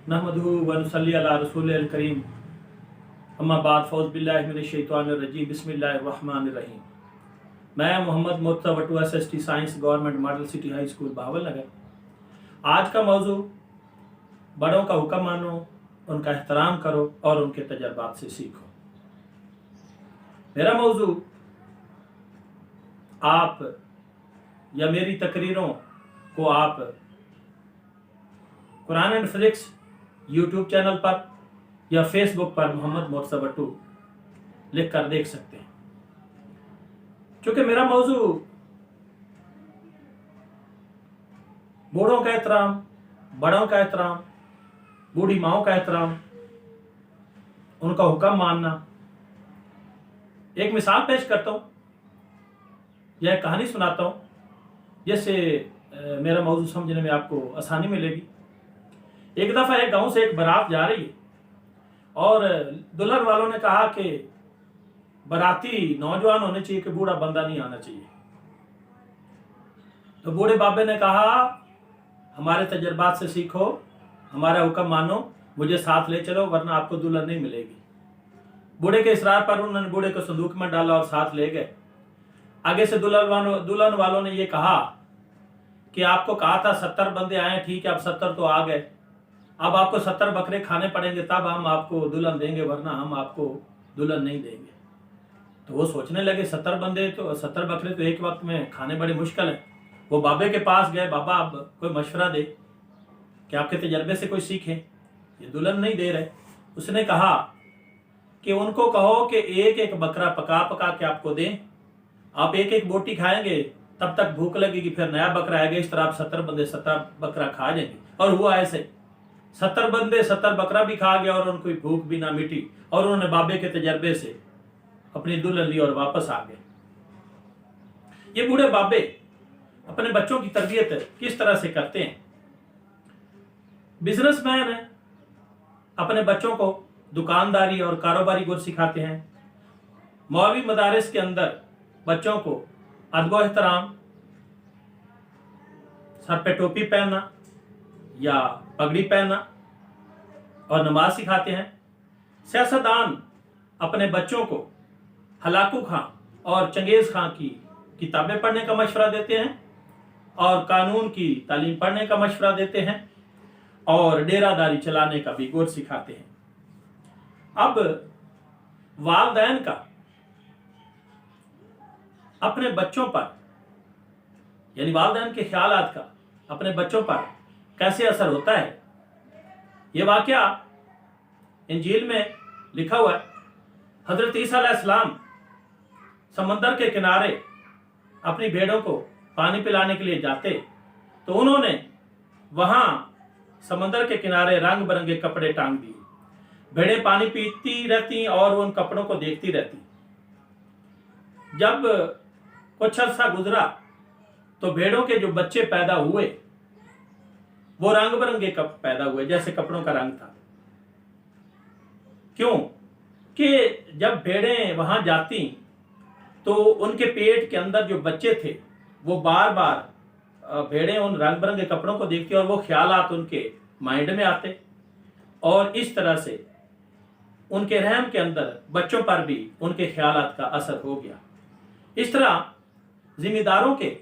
नहमदुहु व नुसल्ली अला रसूलिल करीम अम्मा बाद फ़ौज़ बिल्लाहि मिनश शैतानिर रजीम बिस्मिल्लाहिर रहमानिर रहीम। मैं Mohammad Murtaza Wattoo SST science government model city high school Bahawalnagar. आज का मौजू बड़ों का हुक्म मानो, उनका एहतराम करो और उनके तजर्बात से सीखो। मेरा मौजू आप या मेरी तकरीरों को आप Quran and physics YouTube channel पर या फेसबुक पर मोहम्मद मुर्तज़ा वटू लिख कर देख सकते हैं। क्योंकि मेरा मौजू बूढ़ों का एहतराम, बड़ों का एहतराम, बूढ़ी माओं का एहतराम, उनका हुक्म मानना। एक मिसाल पेश करता हूँ या एक कहानी सुनाता हूँ जिससे मेरा मौजू समझने में आपको आसानी मिलेगी। एक दफ़ा एक गांव से एक बारात जा रही है और दुल्हन वालों ने कहा कि बाराती नौजवान होने चाहिए कि बूढ़ा बंदा नहीं आना चाहिए। तो बूढ़े बाबे ने कहा, हमारे तजर्बात से सीखो, हमारा हुक्म मानो, मुझे साथ ले चलो वरना आपको दुल्हन नहीं मिलेगी। बूढ़े के इसरार पर उन्होंने बूढ़े को संदूक में डाला और साथ ले गए। आगे से दुल्हन वालों ने ये कहा कि आपको कहा था 70 बंदे आए, ठीक है अब 70 तो आ गए, अब आपको 70 बकरे खाने पड़ेंगे तब हम आपको दुल्हन देंगे वरना हम आपको दुल्हन नहीं देंगे। तो वो सोचने लगे 70 बंदे तो 70 बकरे तो एक वक्त में खाने बड़े मुश्किल है। वो बाबे के पास गए, बाबा अब कोई मशवरा दे कि आपके तजर्बे से कोई सीखें, ये दुल्हन नहीं दे रहे। उसने कहा कि उनको कहो कि एक एक बकरा पका पका के आपको दें, आप एक एक बोटी खाएंगे तब तक भूख लगेगी, फिर नया बकरा आएगा, इस तरह आप 70 बंदे 70 बकरा खा जाएंगे। और हुआ ऐसे, 70 बंदे 70 बकरा भी खा गया और उनको भूख भी ना मिटी और उन्होंने बाबे के तजर्बे से अपनी दुल्हन ली और वापस आ गए। ये बूढ़े बाबे अपने बच्चों की तरबियत किस तरह से करते हैं। बिजनेसमैन है, अपने बच्चों को दुकानदारी और कारोबारी गुर सिखाते हैं। मौलवी मदारिस के अंदर बच्चों को अदब एहतराम, सर पे टोपी पहनना या पगड़ी पहनना और नमाज सिखाते हैं। सियासतदान अपने बच्चों को हलाकू खां और चंगेज खां की किताबें पढ़ने का मशवरा देते हैं और कानून की तालीम पढ़ने का मशवरा देते हैं और डेरादारी चलाने का भी गुर सिखाते हैं। अब वालिदैन का अपने बच्चों पर यानी वालिदैन के ख्यालात का अपने बच्चों पर कैसे असर होता है, ये वाकया इंजील में लिखा हुआ है। हजरत ईसा अलैहिस्सलाम समंदर के किनारे अपनी भेड़ों को पानी पिलाने के लिए जाते तो उन्होंने वहां समंदर के किनारे रंग बिरंगे कपड़े टांग दिए। भेड़ें पानी पीती रहती और उन कपड़ों को देखती रहती। जब कुछ अर्सा गुजरा तो भेड़ों के जो बच्चे पैदा हुए वो रंग बिरंगे कप पैदा हुए जैसे कपड़ों का रंग था। क्यों कि जब भेड़ें वहां जाती तो उनके पेट के अंदर जो बच्चे थे वो बार बार भेड़ें उन रंग बिरंगे कपड़ों को देखती और वो ख्यालात उनके माइंड में आते और इस तरह से उनके रहम के अंदर बच्चों पर भी उनके ख्यालात का असर हो गया। इस तरह जिम्मेदारों के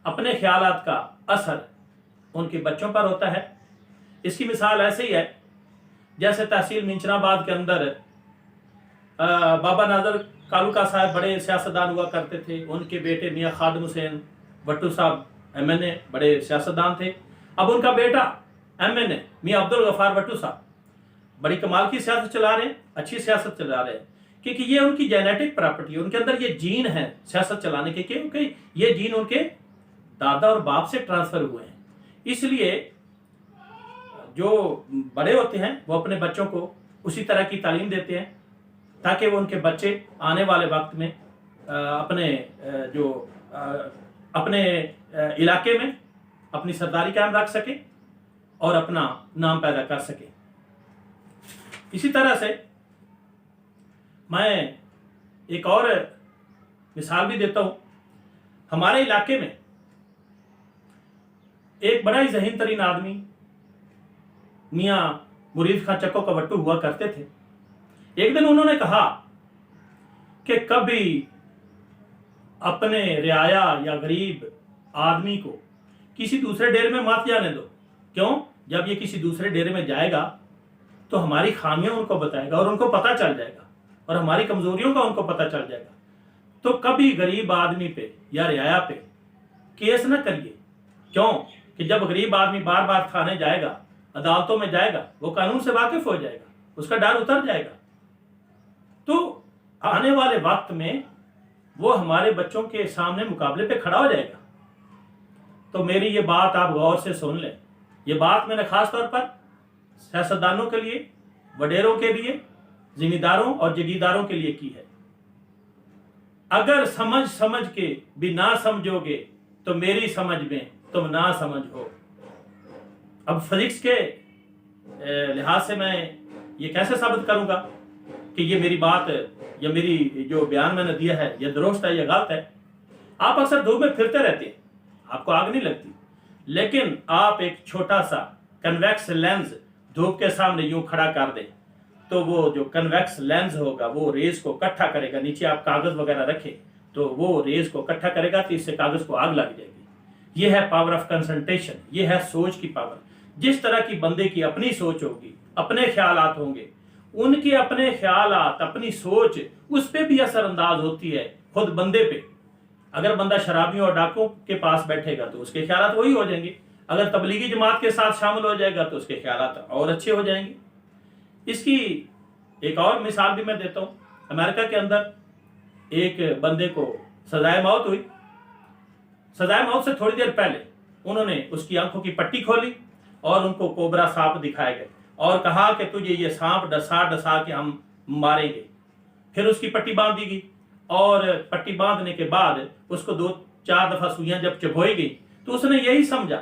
अपने ख्यालात का असर उनके बच्चों पर होता है। इसकी मिसाल ऐसे ही है जैसे तहसील मिंचनाबाद के अंदर बाबा नाजर कालूका साहब बड़े सियासतदान हुआ करते थे। उनके बेटे मियाँ खादिम हुसैन वट्टू साहब MNA बड़े सियासतदान थे। अब उनका बेटा MNA मियाँ अब्दुल गफार वट्टू साहब बड़ी कमाल की सियासत चला रहे हैं, अच्छी सियासत चला रहे हैं, क्योंकि ये उनकी जेनेटिक प्रॉपर्टी है, उनके अंदर ये जीन है सियासत चलाने के, क्योंकि ये जीन उनके दादा और बाप से ट्रांसफर हुए हैं। इसलिए जो बड़े होते हैं वो अपने बच्चों को उसी तरह की तालीम देते हैं ताकि वो उनके बच्चे आने वाले वक्त में अपने इलाके में अपनी सरदारी कायम रख सके और अपना नाम पैदा कर सके। इसी तरह से मैं एक और मिसाल भी देता हूं। हमारे इलाके में एक बड़ा ही ज़हीन तरीन आदमी मियाँ मुरीद खां चक्को कवट्टू हुआ करते थे। एक दिन उन्होंने कहा कि कभी अपने रियाया या गरीब आदमी को किसी दूसरे डेरे में मत जाने दो। क्यों? जब ये किसी दूसरे डेरे में जाएगा तो हमारी खामियां उनको बताएगा और उनको पता चल जाएगा, और हमारी कमजोरियों का उनको पता चल जाएगा। तो कभी गरीब आदमी पे या रियाया पे केस न करिए। क्यों? कि जब गरीब आदमी बार बार थाने जाएगा, अदालतों में जाएगा, वो कानून से वाकिफ हो जाएगा, उसका डर उतर जाएगा। तो आने वाले वक्त में वो हमारे बच्चों के सामने मुकाबले पे खड़ा हो जाएगा। तो मेरी ये बात आप गौर से सुन लें। ये बात मैंने खास तौर पर सियासतदानों के लिए, वडेरों के लिए, जिम्मेदारों और जगीरदारों के लिए की है। अगर समझ समझ के भी ना समझोगे तो मेरी समझ में तुम ना समझ हो। अब फिजिक्स के लिहाज से मैं ये कैसे साबित करूंगा कि ये मेरी बात या मेरी जो बयान मैंने दिया है ये दुरुस्त है या गलत है? आप अक्सर धूप में फिरते रहते हैं, आपको आग नहीं लगती, लेकिन आप एक छोटा सा कन्वेक्स लेंस धूप के सामने यूं खड़ा कर दें तो वो जो कन्वेक्स लेंस होगा वो रेज को इकट्ठा करेगा। नीचे आप कागज वगैरह रखें तो वो रेज को इकट्ठा करेगा, तो इससे कागज को आग लग जाएगी। ये है पावर ऑफ कंसंट्रेशन, ये है सोच की पावर। जिस तरह की बंदे की अपनी सोच होगी, अपने ख्यालात होंगे, उनके अपने ख्यालात, अपनी सोच उस पर भी असरअंदाज होती है खुद बंदे पे। अगर बंदा शराबियों और डाकुओं के पास बैठेगा तो उसके ख्यालात वही हो जाएंगे। अगर तबलीगी जमात के साथ शामिल हो जाएगा तो उसके ख्यालात और अच्छे हो जाएंगे। इसकी एक और मिसाल भी मैं देता हूँ। अमेरिका के अंदर एक बंदे को सजाए मौत हुई। सजाए मौत से थोड़ी देर पहले उन्होंने उसकी आंखों की पट्टी खोली और उनको कोबरा सांप दिखाए गए और कहा कि तुझे ये सांप डसा डसा के हम मारेंगे। फिर उसकी पट्टी बांध दी गई और पट्टी बांधने के बाद उसको 2-4 दफा सुइयां जब चुभोई गई तो उसने यही समझा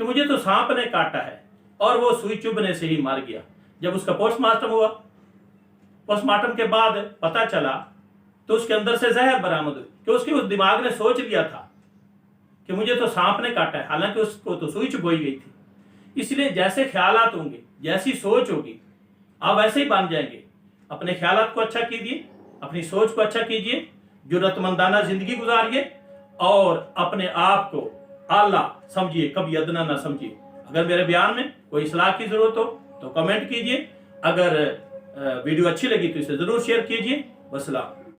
कि मुझे तो सांप ने काटा है, और वो सुई चुभने से ही मर गया। जब उसका पोस्टमार्टम हुआ, पोस्टमार्टम के बाद पता चला तो उसके अंदर से जहर बरामद हुई कि उसके उस दिमाग ने सोच लिया था कि मुझे तो सांप ने काटा है, हालांकि उसको तो सुई चुभोई गई थी। इसलिए जैसे ख्यालात होंगे, जैसी सोच होगी, आप वैसे ही बन जाएंगे। अपने ख्यालात को अच्छा कीजिए, अपनी सोच को अच्छा कीजिए, जुर्रतमंदाना जिंदगी गुजारिए और अपने आप को आला समझिए, कभी अदना ना समझिए। अगर मेरे बयान में कोई इस्लाह की जरूरत हो तो कमेंट कीजिए। अगर वीडियो अच्छी लगी तो इसे जरूर शेयर कीजिए। वस्सलाम।